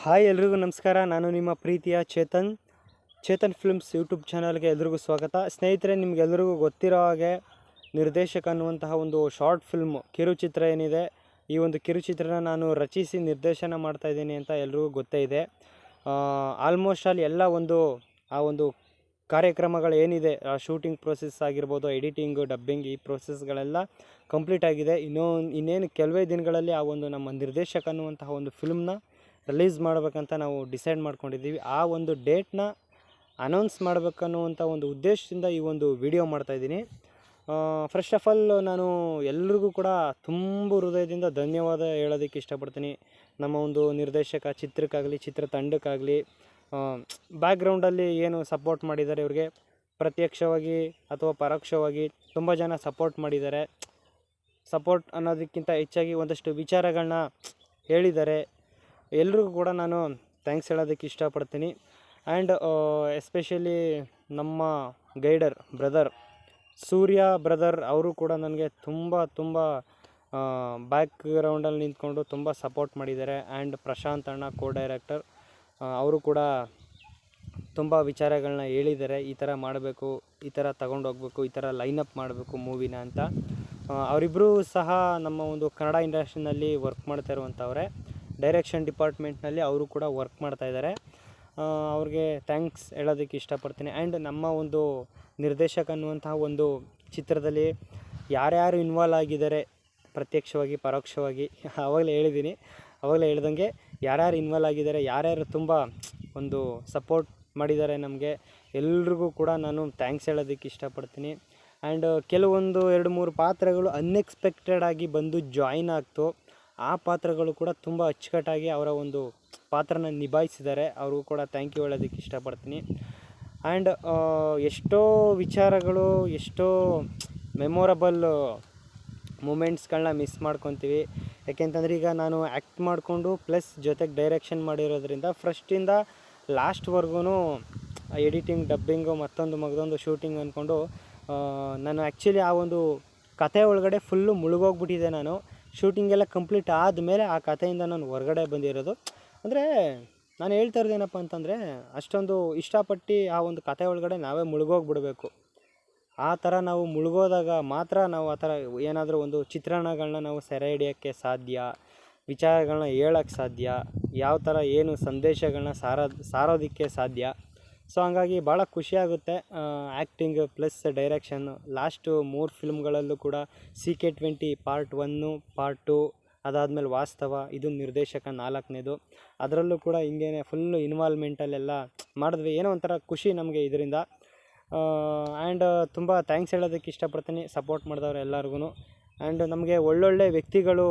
Hi ಎಲ್ರಿಗೂ ನಮಸ್ಕಾರ. ನಾನು ನಿಮ್ಮ ಪ್ರೀತಿಯ ಚೇತನ್ ಫಿಲ್ಮ್ಸ್ ಯೂಟ್ಯೂಬ್ ಚಾನಲ್ಗೆ ಎಲ್ರಿಗೂ ಸ್ವಾಗತ. ಸ್ನೇಹಿತರೆ, ನಿಮಗೆಲ್ರಿಗೂ ಗೊತ್ತಿರೋ ಹಾಗೆ ನಿರ್ದೇಶಕ ಅನ್ನುವಂತಹ ಒಂದು ಶಾರ್ಟ್ ಫಿಲ್ಮ್ ಕಿರುಚಿತ್ರ ಏನಿದೆ, ಈ ಒಂದು ಕಿರುಚಿತ್ರನ ನಾನು ರಚಿಸಿ ನಿರ್ದೇಶನ ಮಾಡ್ತಾಯಿದ್ದೀನಿ ಅಂತ ಎಲ್ರಿಗೂ ಗೊತ್ತೇ ಇದೆ. ಆಲ್ಮೋಸ್ಟ್ ಆಲ್ ಎಲ್ಲ ಆ ಒಂದು ಕಾರ್ಯಕ್ರಮಗಳು ಏನಿದೆ, ಶೂಟಿಂಗ್ ಪ್ರೋಸೆಸ್ ಆಗಿರ್ಬೋದು, ಎಡಿಟಿಂಗು, ಡಬ್ಬಿಂಗ್, ಈ ಪ್ರೋಸೆಸ್ಗಳೆಲ್ಲ ಕಂಪ್ಲೀಟ್ ಆಗಿದೆ. ಇನ್ನೇನು ಕೆಲವೇ ದಿನಗಳಲ್ಲಿ ಆ ಒಂದು ನಮ್ಮ ನಿರ್ದೇಶಕ ಅನ್ನುವಂತಹ ಒಂದು ಫಿಲ್ಮ್ನ ರಿಲೀಸ್ ಮಾಡಬೇಕಂತ ನಾವು ಡಿಸೈಡ್ ಮಾಡ್ಕೊಂಡಿದ್ದೀವಿ. ಆ ಒಂದು ಡೇಟ್ನ ಅನೌನ್ಸ್ ಮಾಡಬೇಕನ್ನುವಂಥ ಒಂದು ಉದ್ದೇಶದಿಂದ ಈ ಒಂದು ವಿಡಿಯೋ ಮಾಡ್ತಾಯಿದ್ದೀನಿ. ಫಸ್ಟ್ ಆಫ್ ಆಲ್ ನಾನು ಎಲ್ರಿಗೂ ಕೂಡ ತುಂಬ ಹೃದಯದಿಂದ ಧನ್ಯವಾದ ಹೇಳೋದಕ್ಕೆ ಇಷ್ಟಪಡ್ತೀನಿ. ನಮ್ಮ ಒಂದು ನಿರ್ದೇಶಕ ಚಿತ್ರಕ್ಕಾಗಲಿ, ಚಿತ್ರತಂಡಕ್ಕಾಗಲಿ, ಬ್ಯಾಕ್ಗ್ರೌಂಡಲ್ಲಿ ಏನು ಸಪೋರ್ಟ್ ಮಾಡಿದ್ದಾರೆ ಇವ್ರಿಗೆ, ಪ್ರತ್ಯಕ್ಷವಾಗಿ ಅಥವಾ ಪರೋಕ್ಷವಾಗಿ ತುಂಬ ಜನ ಸಪೋರ್ಟ್ ಮಾಡಿದ್ದಾರೆ. ಸಪೋರ್ಟ್ ಅನ್ನೋದಕ್ಕಿಂತ ಹೆಚ್ಚಾಗಿ ಒಂದಷ್ಟು ವಿಚಾರಗಳನ್ನ ಹೇಳಿದ್ದಾರೆ. ಎಲ್ರಿಗೂ ಕೂಡ ನಾನು ಥ್ಯಾಂಕ್ಸ್ ಹೇಳೋದಕ್ಕೆ ಇಷ್ಟಪಡ್ತೀನಿ. ಆ್ಯಂಡ್ ಎಸ್ಪೆಷಲಿ ನಮ್ಮ ಗೈಡರ್ ಬ್ರದರ್ ಸೂರ್ಯ ಬ್ರದರ್ ಅವರು ಕೂಡ ನನಗೆ ತುಂಬ ಬ್ಯಾಕ್ಗ್ರೌಂಡಲ್ಲಿ ನಿಂತ್ಕೊಂಡು ತುಂಬ ಸಪೋರ್ಟ್ ಮಾಡಿದ್ದಾರೆ. ಆ್ಯಂಡ್ ಪ್ರಶಾಂತ್ ಅಣ್ಣ ಕೋ-ಡೈರೆಕ್ಟರ್, ಅವರು ಕೂಡ ತುಂಬ ವಿಚಾರಗಳನ್ನ ಹೇಳಿದ್ದಾರೆ. ಈ ಥರ ಮಾಡಬೇಕು, ಈ ಥರ ತಗೊಂಡೋಗ್ಬೇಕು, ಈ ಥರ ಲೈನಪ್ ಮಾಡಬೇಕು ಮೂವಿನ ಅಂತ. ಅವರಿಬ್ಬರೂ ಸಹ ನಮ್ಮ ಒಂದು ಕನ್ನಡ ಇಂಡಸ್ಟ್ರಿನಲ್ಲಿ ವರ್ಕ್ ಮಾಡ್ತಾ ಇರುವಂಥವ್ರೆ. ಡೈರೆಕ್ಷನ್ ಡಿಪಾರ್ಟ್ಮೆಂಟ್ನಲ್ಲಿ ಅವರು ಕೂಡ ವರ್ಕ್ ಮಾಡ್ತಾಯಿದ್ದಾರೆ. ಅವ್ರಿಗೆ ಥ್ಯಾಂಕ್ಸ್ ಹೇಳೋದಕ್ಕೆ ಇಷ್ಟಪಡ್ತೀನಿ. ಆ್ಯಂಡ್ ನಮ್ಮ ಒಂದು ನಿರ್ದೇಶಕ ಅನ್ನುವಂತಹ ಒಂದು ಚಿತ್ರದಲ್ಲಿ ಯಾರ್ಯಾರು ಇನ್ವಾಲ್ವ್ ಆಗಿದ್ದಾರೆ, ಪ್ರತ್ಯಕ್ಷವಾಗಿ ಪರೋಕ್ಷವಾಗಿ, ಆವಾಗಲೇ ಹೇಳ್ದಂಗೆ ಯಾರ್ಯಾರು ಇನ್ವಾಲ್ವ್ ಆಗಿದ್ದಾರೆ, ಯಾರ್ಯಾರು ತುಂಬ ಒಂದು ಸಪೋರ್ಟ್ ಮಾಡಿದ್ದಾರೆ ನಮಗೆ, ಎಲ್ರಿಗೂ ಕೂಡ ನಾನು ಥ್ಯಾಂಕ್ಸ್ ಹೇಳೋದಕ್ಕೆ ಇಷ್ಟಪಡ್ತೀನಿ. ಆ್ಯಂಡ್ ಕೆಲವೊಂದು 2-3 ಪಾತ್ರಗಳು ಅನ್ಎಕ್ಸ್ಪೆಕ್ಟೆಡ್ ಆಗಿ ಬಂದು ಜಾಯಿನ್ ಆಗ್ತು. ಆ ಪಾತ್ರಗಳು ಕೂಡ ತುಂಬ ಅಚ್ಚುಕಟ್ಟಾಗಿ ಅವರ ಒಂದು ಪಾತ್ರನ ನಿಭಾಯಿಸಿದ್ದಾರೆ. ಅವ್ರಿಗೂ ಕೂಡ ಥ್ಯಾಂಕ್ ಯು ಹೇಳೋದಕ್ಕೆ ಇಷ್ಟಪಡ್ತೀನಿ. ಆ್ಯಂಡ್ ಎಷ್ಟೋ ವಿಚಾರಗಳು, ಎಷ್ಟೋ ಮೆಮೊರಬಲ್ ಮೂಮೆಂಟ್ಸ್ಗಳನ್ನ ಮಿಸ್ ಮಾಡ್ಕೊತೀವಿ. ಯಾಕೆಂತಂದರೆ ಈಗ ನಾನು ಆ್ಯಕ್ಟ್ ಮಾಡಿಕೊಂಡು ಪ್ಲಸ್ ಜೊತೆಗೆ ಡೈರೆಕ್ಷನ್ ಮಾಡಿರೋದ್ರಿಂದ ಫಸ್ಟಿಂದ ಲಾಸ್ಟ್ವರೆಗೂ ಎಡಿಟಿಂಗ್, ಡಬ್ಬಿಂಗು, ಮತ್ತೊಂದು ಶೂಟಿಂಗ್ ಅಂದ್ಕೊಂಡು ನಾನು ಆ್ಯಕ್ಚುಲಿ ಆ ಒಂದು ಕತೆ ಒಳಗಡೆ ಫುಲ್ಲು ಮುಳುಗೋಗ್ಬಿಟ್ಟಿದ್ದೆ. ನಾನು ಶೂಟಿಂಗೆಲ್ಲ ಕಂಪ್ಲೀಟ್ ಆದಮೇಲೆ ಆ ಕಥೆಯಿಂದ ನಾನು ಹೊರಗಡೆ ಬಂದಿರೋದು. ಅಂದರೆ ನಾನು ಹೇಳ್ತಾ ಇರೋದೇನಪ್ಪ ಅಂತಂದರೆ, ಅಷ್ಟೊಂದು ಇಷ್ಟಪಟ್ಟು ಆ ಒಂದು ಕತೆ ಒಳಗಡೆ ನಾವೇ ಮುಳುಗೋಗ್ಬಿಡ್ಬೇಕು. ಆ ಥರ ನಾವು ಮುಳುಗೋದಾಗ ಮಾತ್ರ ನಾವು ಆ ಥರ ಏನಾದರೂ ಒಂದು ಚಿತ್ರಣಗಳನ್ನ ನಾವು ಸೆರೆ ಹಿಡಿಯೋಕ್ಕೆ ಸಾಧ್ಯ, ವಿಚಾರಗಳನ್ನ ಹೇಳೋಕ್ಕೆ ಸಾಧ್ಯ, ಯಾವ ಥರ ಏನು ಸಂದೇಶಗಳನ್ನ ಸಾರೋದಕ್ಕೆ ಸಾಧ್ಯ. ಸೊ ಹಂಗಾಗಿ ಭಾಳ ಖುಷಿಯಾಗುತ್ತೆ. ಆ್ಯಕ್ಟಿಂಗ್ ಪ್ಲಸ್ ಡೈರೆಕ್ಷನ್ನು ಲಾಸ್ಟು 3 ಫಿಲ್ಮ್ಗಳಲ್ಲೂ ಕೂಡ CK20 ಪಾರ್ಟ್ 1, ಪಾರ್ಟ್ 2, ಅದಾದಮೇಲೆ ವಾಸ್ತವ, ಇದು ನಿರ್ದೇಶಕ 4ನೇದು. ಅದರಲ್ಲೂ ಕೂಡ ಹಿಂಗೇನೆ ಫುಲ್ಲು ಇನ್ವಾಲ್ವ್ಮೆಂಟಲ್ಲೆಲ್ಲ ಮಾಡಿದ್ವಿ. ಏನೋ ಒಂಥರ ಖುಷಿ ನಮಗೆ ಇದರಿಂದ. ಆ್ಯಂಡ್ ತುಂಬ ಥ್ಯಾಂಕ್ಸ್ ಹೇಳೋದಕ್ಕೆ ಇಷ್ಟಪಡ್ತೀನಿ ಸಪೋರ್ಟ್ ಮಾಡಿದವ್ರು ಎಲ್ಲರಿಗೂ. ಆ್ಯಂಡ್ ನಮಗೆ ಒಳ್ಳೊಳ್ಳೆ ವ್ಯಕ್ತಿಗಳು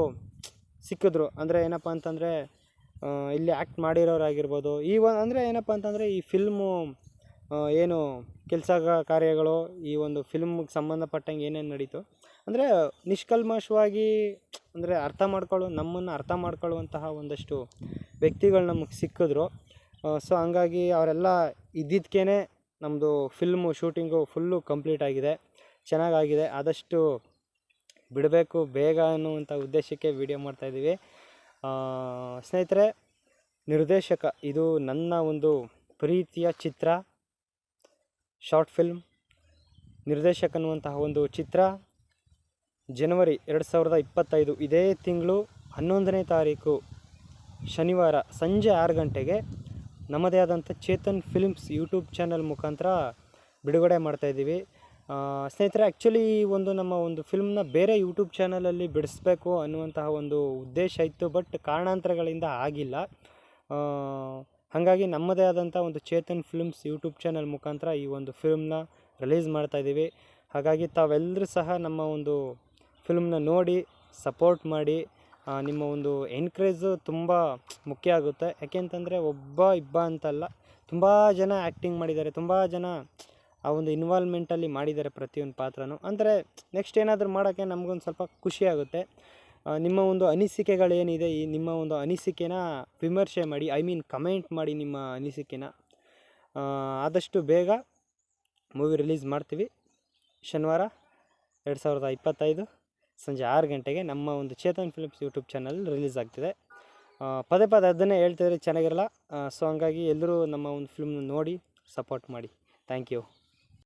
ಸಿಕ್ಕಿದ್ರು. ಅಂದರೆ ಏನಪ್ಪ ಅಂತಂದರೆ, ಇಲ್ಲಿ ಆ್ಯಕ್ಟ್ ಮಾಡಿರೋರಾಗಿರ್ಬೋದು, ಅಂದರೆ ಏನಪ್ಪ ಅಂತಂದರೆ ಈ ಫಿಲ್ಮು ಏನು ಕೆಲಸ ಕಾರ್ಯಗಳು, ಈ ಒಂದು ಫಿಲ್ಮ್ಗೆ ಸಂಬಂಧಪಟ್ಟಂಗೆ ಏನೇನು ನಡೀತು ಅಂದರೆ ನಿಷ್ಕಲ್ಮಶವಾಗಿ, ಅಂದರೆ ನಮ್ಮನ್ನು ಅರ್ಥ ಮಾಡ್ಕೊಳ್ಳುವಂತಹ ಒಂದಷ್ಟು ವ್ಯಕ್ತಿಗಳು ನಮಗೆ ಸಿಕ್ಕಿದ್ರು. ಸೊ ಹಂಗಾಗಿ ಅವರೆಲ್ಲ ಇದ್ದಿದ್ದಕ್ಕೇ ನಮ್ಮದು ಫಿಲ್ಮು ಶೂಟಿಂಗು ಫುಲ್ಲು ಕಂಪ್ಲೀಟ್ ಆಗಿದೆ, ಚೆನ್ನಾಗಾಗಿದೆ. ಆದಷ್ಟು ಬಿಡಬೇಕು ಬೇಗ ಅನ್ನುವಂಥ ಉದ್ದೇಶಕ್ಕೆ ವಿಡಿಯೋ ಮಾಡ್ತಾಯಿದ್ದೀವಿ. ಸ್ನೇಹಿತರೆ, ನಿರ್ದೇಶಕ, ಇದು ನನ್ನ ಒಂದು ಪ್ರೀತಿಯ ಚಿತ್ರ, ಶಾರ್ಟ್ ಫಿಲ್ಮ್ ನಿರ್ದೇಶಕ ಅನ್ನುವಂತಹ ಒಂದು ಚಿತ್ರ ಜನವರಿ 2025 ಇದೇ ತಿಂಗಳು 11ನೇ ತಾರೀಕು ಶನಿವಾರ ಸಂಜೆ 6 ಗಂಟೆಗೆ ನಮ್ಮದೇ ಆದಂಥ ಚೇತನ್ ಫಿಲ್ಮ್ಸ್ ಯೂಟ್ಯೂಬ್ ಚಾನಲ್ ಮುಖಾಂತರ ಬಿಡುಗಡೆ ಮಾಡ್ತಾಯಿದ್ದೀವಿ. ಸ್ನೇಹಿತರೆ, ಆ್ಯಕ್ಚುಲಿ ಈ ಒಂದು ನಮ್ಮ ಒಂದು ಫಿಲ್ಮ್ನ ಬೇರೆ ಯೂಟ್ಯೂಬ್ ಚಾನಲಲ್ಲಿ ಬಿಡಿಸ್ಬೇಕು ಅನ್ನುವಂತಹ ಒಂದು ಉದ್ದೇಶ ಇತ್ತು. ಬಟ್ ಕಾರಣಾಂತರಗಳಿಂದ ಆಗಿಲ್ಲ. ಹಾಗಾಗಿ ನಮ್ಮದೇ ಆದಂಥ ಒಂದು ಚೇತನ್ ಫಿಲ್ಮ್ಸ್ ಯೂಟ್ಯೂಬ್ ಚಾನಲ್ ಮುಖಾಂತರ ಈ ಒಂದು ಫಿಲ್ಮ್ನ ರಿಲೀಸ್ ಮಾಡ್ತಾಯಿದ್ದೀವಿ. ಹಾಗಾಗಿ ತಾವೆಲ್ಲರೂ ಸಹ ನಮ್ಮ ಒಂದು ಫಿಲ್ಮ್ನ ನೋಡಿ ಸಪೋರ್ಟ್ ಮಾಡಿ. ನಿಮ್ಮ ಒಂದು ಎನ್ಕರೇಜು ತುಂಬ ಮುಖ್ಯ ಆಗುತ್ತೆ. ಯಾಕೆಂತಂದರೆ ಒಬ್ಬ ಅಂತಲ್ಲ, ತುಂಬ ಜನ ಆ್ಯಕ್ಟಿಂಗ್ ಮಾಡಿದ್ದಾರೆ, ತುಂಬ ಜನ ಆ ಒಂದು ಇನ್ವಾಲ್ವ್ಮೆಂಟಲ್ಲಿ ಮಾಡಿದ್ದಾರೆ ಪ್ರತಿಯೊಂದು ಪಾತ್ರನೂ. ಅಂದರೆ ನೆಕ್ಸ್ಟ್ ಏನಾದರೂ ಮಾಡೋಕ್ಕೆ ನಮಗೊಂದು ಸ್ವಲ್ಪ ಖುಷಿಯಾಗುತ್ತೆ. ನಿಮ್ಮ ಒಂದು ಅನಿಸಿಕೆಗಳೇನಿದೆ, ಈ ನಿಮ್ಮ ಒಂದು ಅನಿಸಿಕೆನ ವಿಮರ್ಶೆ ಮಾಡಿ, ಕಮೆಂಟ್ ಮಾಡಿ ನಿಮ್ಮ ಅನಿಸಿಕೆನ. ಆದಷ್ಟು ಬೇಗ ಮೂವಿ ರಿಲೀಸ್ ಮಾಡ್ತೀವಿ. ಶನಿವಾರ 2025 ಸಂಜೆ 6 ಗಂಟೆಗೆ ನಮ್ಮ ಒಂದು Chetan films YouTube channel release ಆಗ್ತಿದೆ. ಪದೇ ಪದೇ ಅದನ್ನೇ ಹೇಳ್ತಿದ್ರೆ ಚೆನ್ನಾಗಿರಲ್ಲ. ಸೊ ಹಂಗಾಗಿ ಎಲ್ಲರೂ ನಮ್ಮ ಒಂದು ಫಿಲ್ಮ್ನ ನೋಡಿ ಸಪೋರ್ಟ್ ಮಾಡಿ. Thank you.